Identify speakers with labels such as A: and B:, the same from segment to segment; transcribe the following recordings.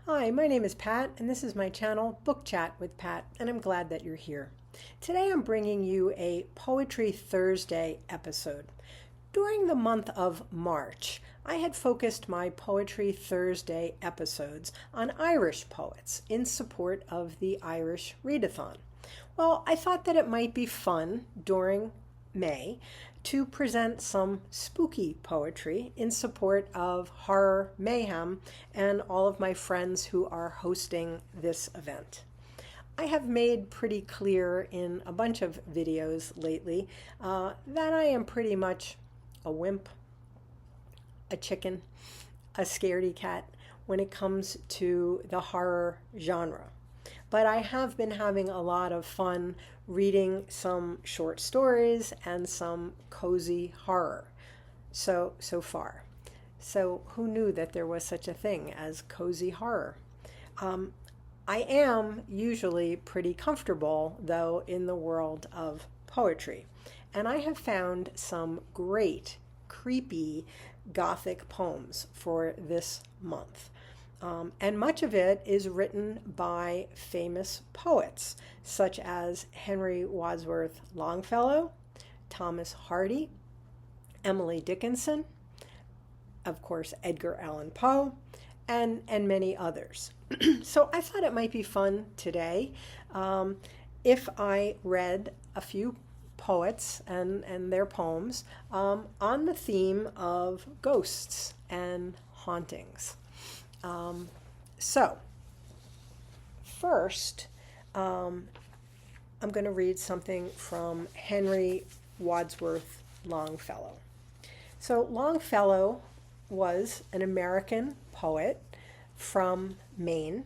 A: Hi, my name is Pat, and this is my channel, Book Chat with Pat, and I'm glad that you're here. Today I'm bringing you a Poetry Thursday episode. During the month of March, I had focused my Poetry Thursday episodes on Irish poets in support of the Irish Readathon. Well, I thought that it might be fun during May to present some spooky poetry in support of Horror Mayhem and all of my friends who are hosting this event. I have made pretty clear in a bunch of videos lately that I am pretty much a wimp, a chicken, a scaredy cat when it comes to the horror genre. But I have been having a lot of fun reading some short stories and some cozy horror so far. So who knew that there was such a thing as cozy horror? I am usually pretty comfortable, though, in the world of poetry. And I have found some great, creepy Gothic poems for this month. And much of it is written by famous poets, such as Henry Wadsworth Longfellow, Thomas Hardy, Emily Dickinson, of course, Edgar Allan Poe, and many others. So I thought it might be fun today if I read a few poets and their poems on the theme of ghosts and hauntings. So first, I'm going to read something from Henry Wadsworth Longfellow. So Longfellow was an American poet from Maine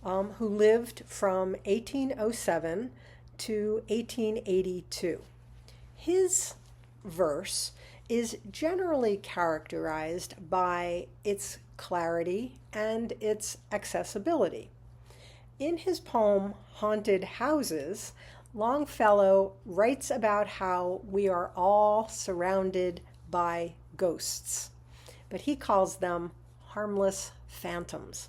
A: who lived from 1807 to 1882. His verse is generally characterized by its clarity and its accessibility. In his poem, Haunted Houses, Longfellow writes about how we are all surrounded by ghosts, but he calls them harmless phantoms.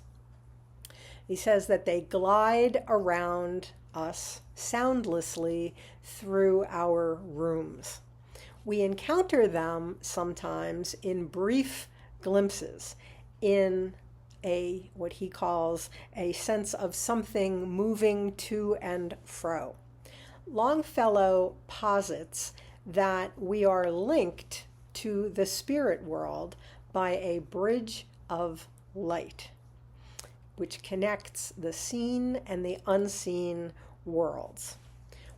A: He says that they glide around us soundlessly through our rooms. We encounter them sometimes in brief glimpses, in what he calls a sense of something moving to and fro. Longfellow posits that we are linked to the spirit world by a bridge of light, which connects the seen and the unseen worlds.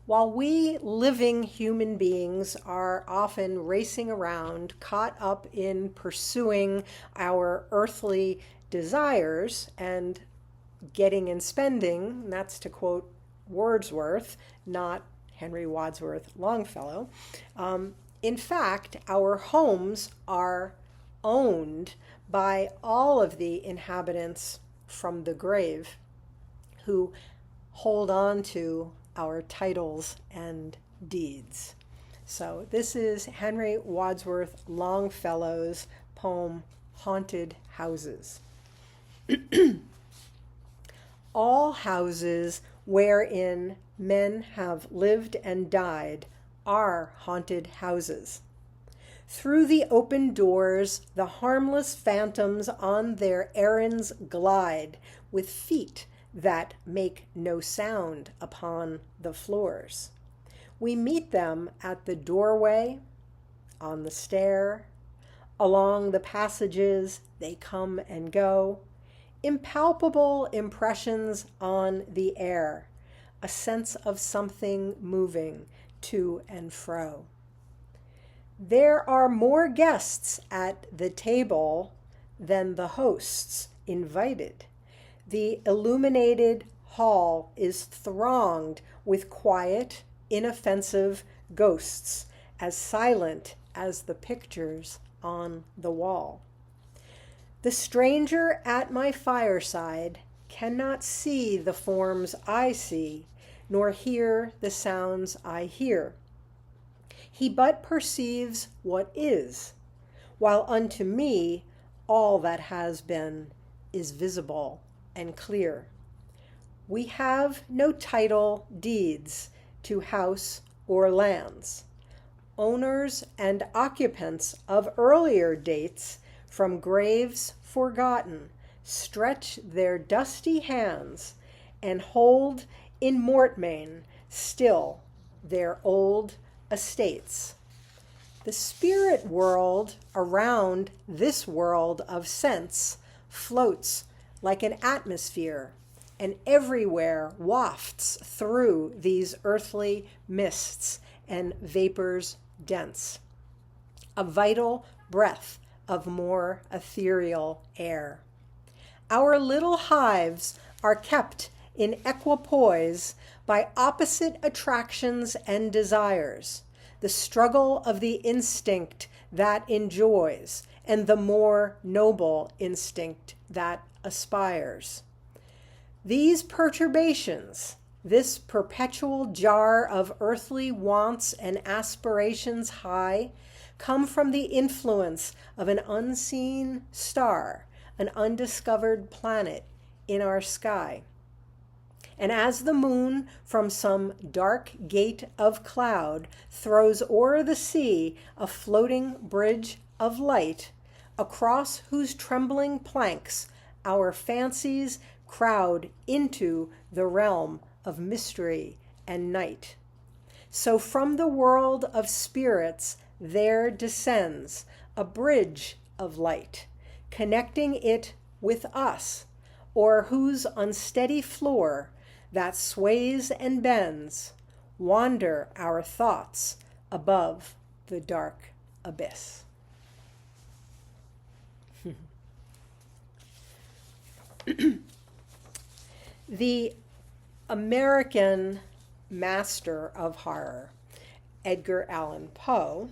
A: While we living human beings are often racing around, caught up in pursuing our earthly desires and getting and spending, that's to quote Wordsworth, not Henry Wadsworth Longfellow, in fact, our homes are owned by all of the inhabitants from the grave who hold on to our titles and deeds. So this is Henry Wadsworth Longfellow's poem, Haunted Houses. All houses wherein men have lived and died are haunted houses. Through the open doors, the harmless phantoms on their errands glide with feet that make no sound upon the floors. We meet them at the doorway, on the stair, along the passages they come and go, impalpable impressions on the air, a sense of something moving to and fro. There are more guests at the table than the hosts invited. The illuminated hall is thronged with quiet, inoffensive ghosts, as silent as the pictures on the wall. The stranger at my fireside cannot see the forms I see, nor hear the sounds I hear. He but perceives what is, while unto me all that has been is visible and clear. We have no title deeds to house or lands. Owners and occupants of earlier dates from graves forgotten stretch their dusty hands and hold in mortmain still their old estates. The spirit world around this world of sense floats like an atmosphere, and everywhere wafts through these earthly mists and vapors dense, a vital breath of more ethereal air. Our little hives are kept in equipoise by opposite attractions and desires, the struggle of the instinct that enjoys and the more noble instinct that aspires. These perturbations, this perpetual jar of earthly wants and aspirations high, come from the influence of an unseen star, an undiscovered planet in our sky. And as the moon from some dark gate of cloud throws o'er the sea a floating bridge of light, across whose trembling planks our fancies crowd into the realm of mystery and night. So from the world of spirits there descends a bridge of light, connecting it with us, o'er whose unsteady floor that sways and bends, wander our thoughts above the dark abyss. The American master of horror, Edgar Allan Poe,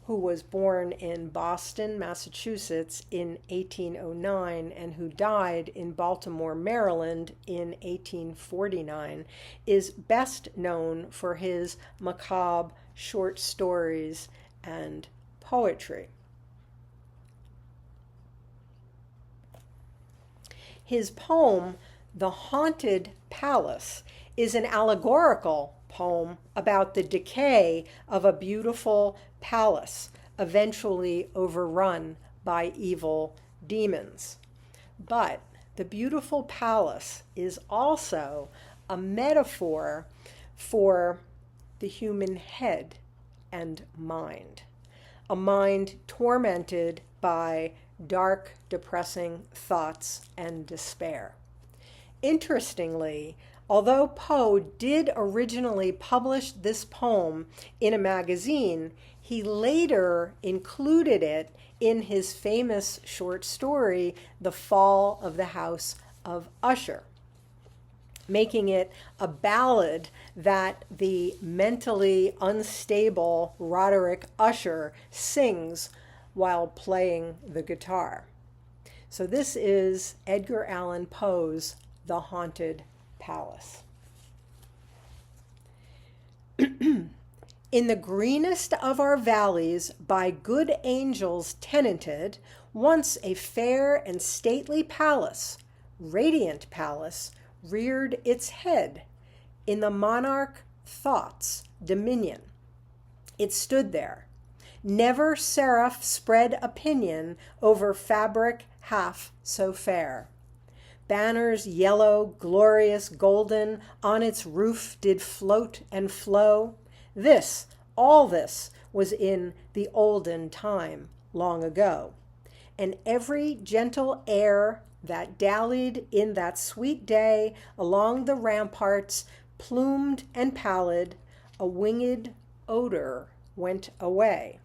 A: who was born in Boston, Massachusetts in 1809 and who died in Baltimore, Maryland in 1849, is best known for his macabre short stories and poetry. His poem, The Haunted Palace, is an allegorical poem about the decay of a beautiful palace, eventually overrun by evil demons. But the beautiful palace is also a metaphor for the human head and mind, a mind tormented by dark, depressing thoughts and despair. Interestingly, although Poe did originally publish this poem in a magazine, he later included it in his famous short story, The Fall of the House of Usher, making it a ballad that the mentally unstable Roderick Usher sings while playing the guitar. So this is Edgar Allan Poe's The Haunted Palace. In the greenest of our valleys, by good angels tenanted, once a fair and stately palace, radiant palace, reared its head in the monarch thought's dominion. It stood there. Never seraph spread opinion over fabric half so fair. Banners yellow, glorious, golden, on its roof did float and flow. This, all this, was in the olden time, long ago. And every gentle air that dallied in that sweet day along the ramparts, plumed and pallid, a winged odor went away.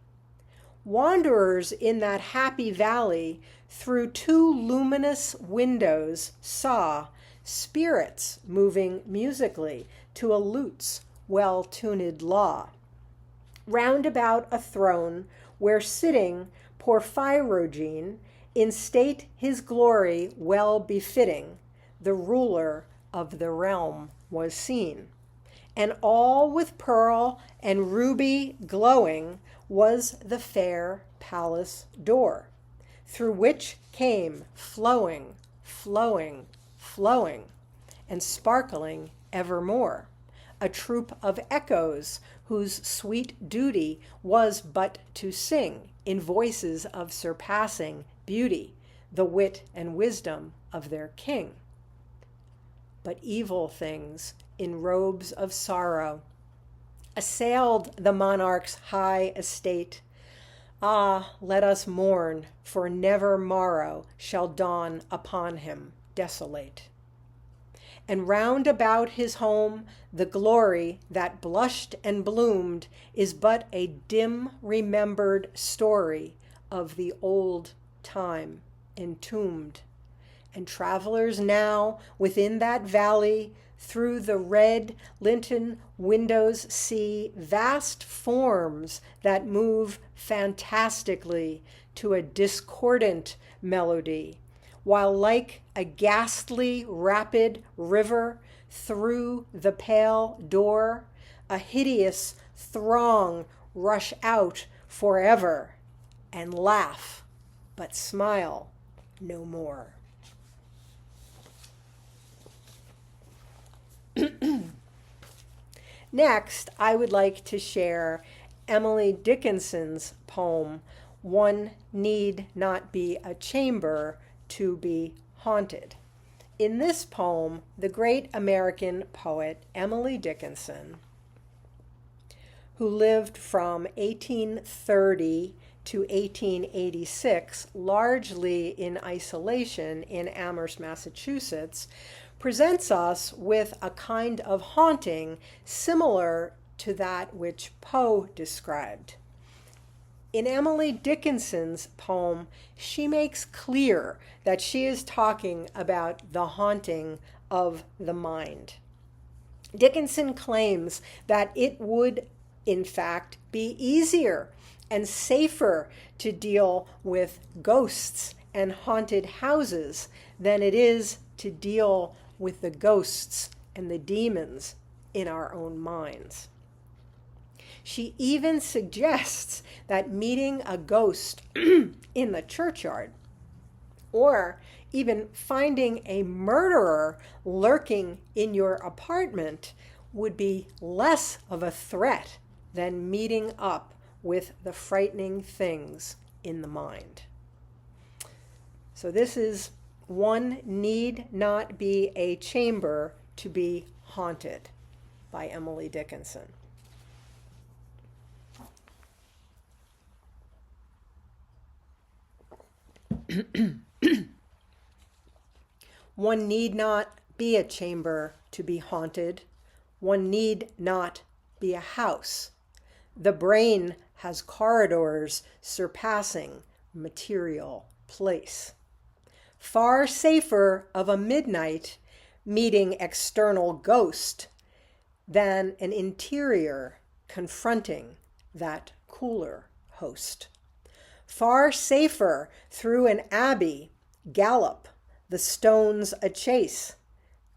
A: Wanderers in that happy valley through two luminous windows saw spirits moving musically to a lute's well-tuned law. Round about a throne where sitting Porphyrogene, in state his glory well befitting, the ruler of the realm was seen. And all with pearl and ruby glowing was the fair palace door, through which came flowing, flowing flowing and sparkling evermore, a troop of echoes whose sweet duty was but to sing in voices of surpassing beauty the wit and wisdom of their king. But evil things in robes of sorrow assailed the monarch's high estate. Ah, let us mourn, for never morrow shall dawn upon him desolate. And round about his home the glory that blushed and bloomed is but a dim remembered story of the old time entombed. And travelers now within that valley through the red linten windows see vast forms that move fantastically to a discordant melody, while like a ghastly rapid river through the pale door, a hideous throng rush out forever and laugh, but smile no more. Next, I would like to share Emily Dickinson's poem, One Need Not Be a Chamber to Be Haunted. In this poem, the great American poet Emily Dickinson, who lived from 1830 to 1886, largely in isolation in Amherst, Massachusetts, presents us with a kind of haunting similar to that which Poe described. In Emily Dickinson's poem, she makes clear that she is talking about the haunting of the mind. Dickinson claims that it would, in fact, be easier and safer to deal with ghosts and haunted houses than it is to deal with the ghosts and the demons in our own minds. She even suggests that meeting a ghost in the churchyard, or even finding a murderer lurking in your apartment, would be less of a threat than meeting up with the frightening things in the mind. So this is One Need Not Be a Chamber to Be Haunted by Emily Dickinson. One need not be a chamber to be haunted. One need not be a house. The brain has corridors surpassing material place. Far safer of a midnight meeting external ghost than an interior confronting that cooler host. Far safer through an abbey gallop, the stones a chase,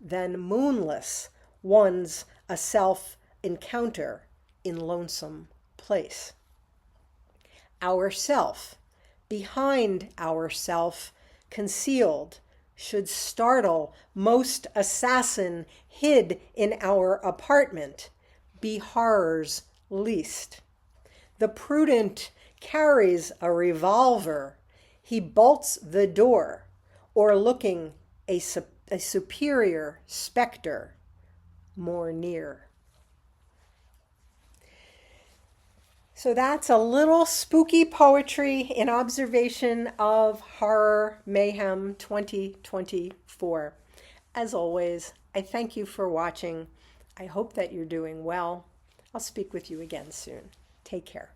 A: than moonless one's a self-encounter in lonesome place. Ourself, behind ourself, concealed, should startle most assassin hid in our apartment, be horror's least. The prudent carries a revolver, he bolts the door, or looking a superior specter more near. So that's a little spooky poetry in observation of Horror Mayhem 2024. As always, I thank you for watching. I hope that you're doing well. I'll speak with you again soon. Take care.